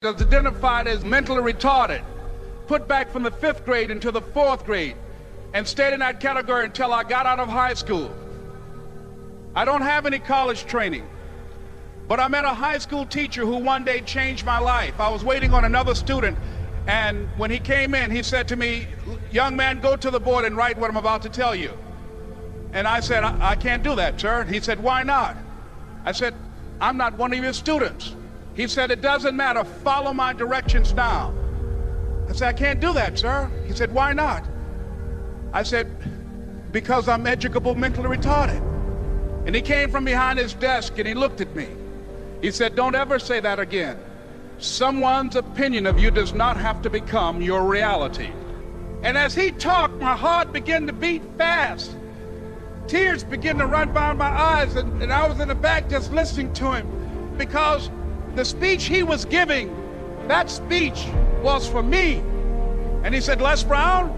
was identified as mentally retarded, put back from the 5th grade into the 4th grade, and stayed in that category until I got out of high school. I don't have any college training, but I met a high school teacher who one day changed my life. I was waiting on another student, and when he came in, he said to me, "Young man, go to the board and write what I'm about to tell you." And I said, I can't do that, sir. He said, "Why not?" I said, "I'm not one of your students." He said, "It doesn't matter, follow my directions now." I said, "I can't do that, sir." He said, "Why not?" I said, "Because I'm educable mentally retarded." And he came from behind his desk and he looked at me. He said, "Don't ever say that again. Someone's opinion of you does not have to become your reality." And as he talked, my heart began to beat fast. Tears began to run down my eyes, and I was in the back just listening to him, because the speech he was giving, that speech was for me. And he said, "Les Brown,"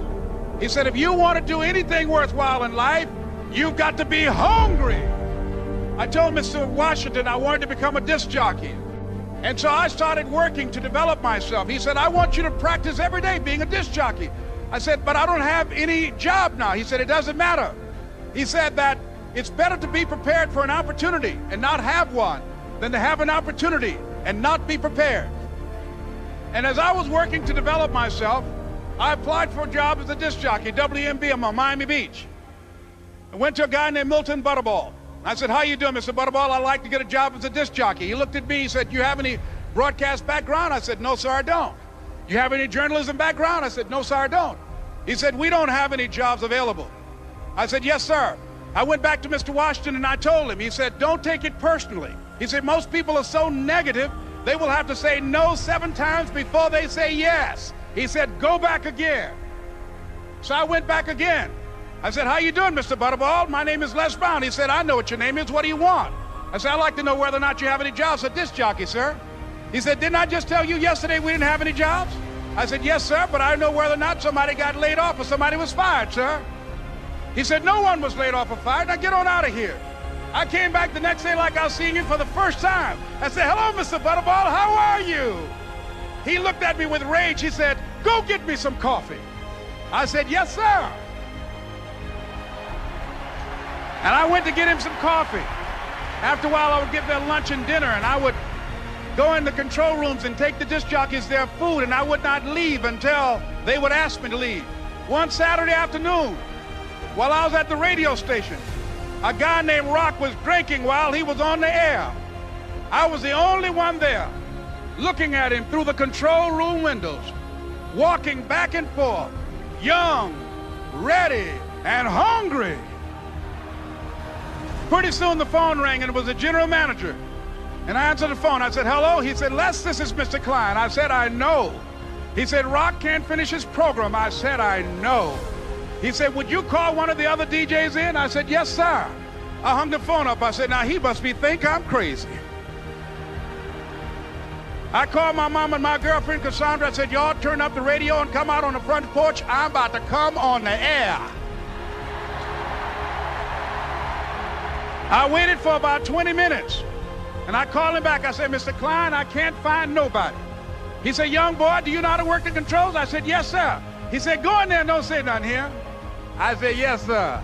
he said, "if you want to do anything worthwhile in life, you've got to be hungry." I told Mr. Washington I wanted to become a disc jockey. And so I started working to develop myself. He said, "I want you to practice every day being a disc jockey." I said, "But I don't have any job now." He said, "It doesn't matter." He said that it's better to be prepared for an opportunity and not have one than to have an opportunity and not be prepared. And as I was working to develop myself, I applied for a job as a disc jockey, WMB, on Miami Beach. I went to a guy named Milton Butterball. I said, "How you doing, Mr. Butterball? I'd like to get a job as a disc jockey." He looked at me, he said, "You have any broadcast background?" I said, "No, sir, I don't." "You have any journalism background?" I said, "No, sir, I don't." He said, "We don't have any jobs available." I said, "Yes, sir." I went back to Mr. Washington and I told him. He said, "Don't take it personally." He said, "Most people are so negative, they will have to say no 7 times before they say yes." He said, "Go back again." So I went back again. I said, "How you doing, Mr. Butterball? My name is Les Brown." He said, "I know what your name is. What do you want?" I said, "I'd like to know whether or not you have any jobs as a disc jockey, sir." He said, "Didn't I just tell you yesterday we didn't have any jobs?" I said, "Yes, sir, but I know whether or not somebody got laid off or somebody was fired, sir." He said, "No one was laid off or fired. Now get on out of here." I came back the next day like I was seeing him for the first time. I said, "Hello, Mr. Butterball, how are you?" He looked at me with rage. He said, "Go get me some coffee." I said, "Yes, sir." And I went to get him some coffee. After a while, I would get their lunch and dinner, and I would go in the control rooms and take the disc jockeys their food, and I would not leave until they would ask me to leave. One Saturday afternoon, while I was at the radio station, a guy named Rock was drinking while he was on the air. I was the only one there, looking at him through the control room windows, walking back and forth, young, ready, and hungry. Pretty soon the phone rang, and it was the general manager. And I answered the phone. I said, "Hello?" He said, "Les, this is Mr. Klein." I said, "I know." He said, "Rock can't finish his program." I said, "I know." He said, "Would you call one of the other DJs in?" I said, "Yes, sir." I hung the phone up. I said, "Now he must think I'm crazy." I called my mom and my girlfriend, Cassandra. I said, "Y'all turn up the radio and come out on the front porch. I'm about to come on the air." I waited for about 20 minutes, and I called him back. I said, "Mr. Klein, I can't find nobody." He said, "Young boy, do you know how to work the controls?" I said, "Yes, sir." He said, "Go in there and don't say nothing here." I said, "Yes, sir."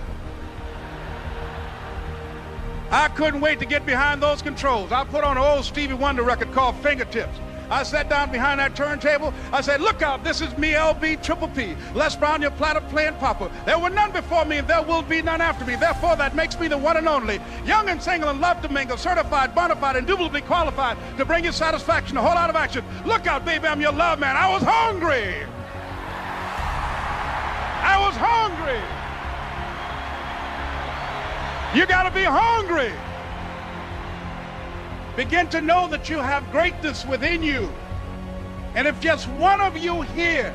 I couldn't wait to get behind those controls. I put on an old Stevie Wonder record called Fingertips. I sat down behind that turntable. I said, "Look out, this is me, LB Triple P, Les Brown, your platter playing papa. There were none before me, and there will be none after me. Therefore, that makes me the one and only. Young and single and love to mingle, certified, bona fide, indubitably qualified to bring you satisfaction, a whole lot of action. Look out, baby, I'm your love man." I was hungry. I was hungry. You got to be hungry. Begin to know that you have greatness within you. And if just one of you here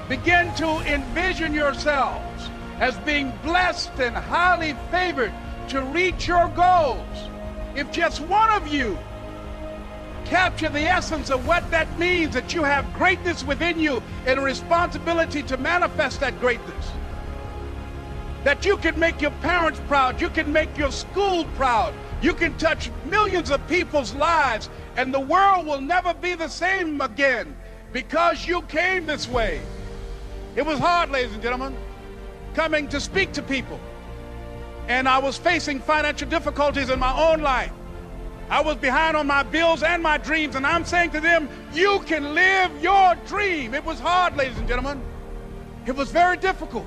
begin to envision yourselves as being blessed and highly favored to reach your goals, if just one of you capture the essence of what that means, that you have greatness within you and a responsibility to manifest that greatness, that you can make your parents proud, you can make your school proud, You can touch millions of people's lives, and the world will never be the same again because you came this way. It was hard, ladies and gentlemen, coming to speak to people. And I was facing financial difficulties in my own life. I was behind on my bills and my dreams, and I'm saying to them, you can live your dream. It was hard, ladies and gentlemen. It was very difficult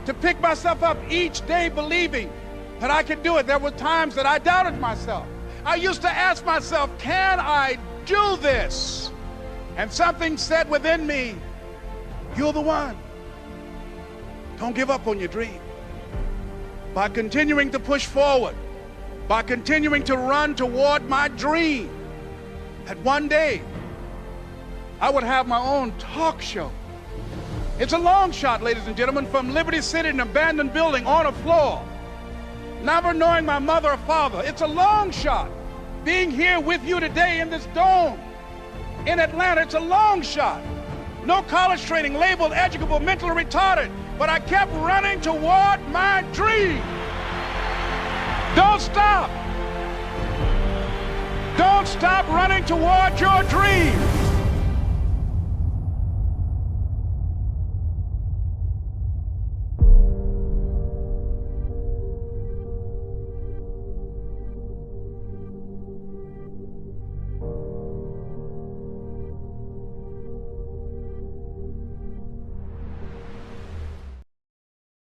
to pick myself up each day believing that I could do it. There were times that I doubted myself. I used to ask myself, can I do this? And something said within me, you're the one. Don't give up on your dream. By continuing to push forward, by continuing to run toward my dream, that one day I would have my own talk show. It's a long shot, ladies and gentlemen, from Liberty City, an abandoned building on a floor, never knowing my mother or father. It's a long shot. Being here with you today in this dome in Atlanta, it's a long shot. No college training, labeled educable, mentally retarded, but I kept running toward my dream. Don't stop. Don't stop running toward your dream.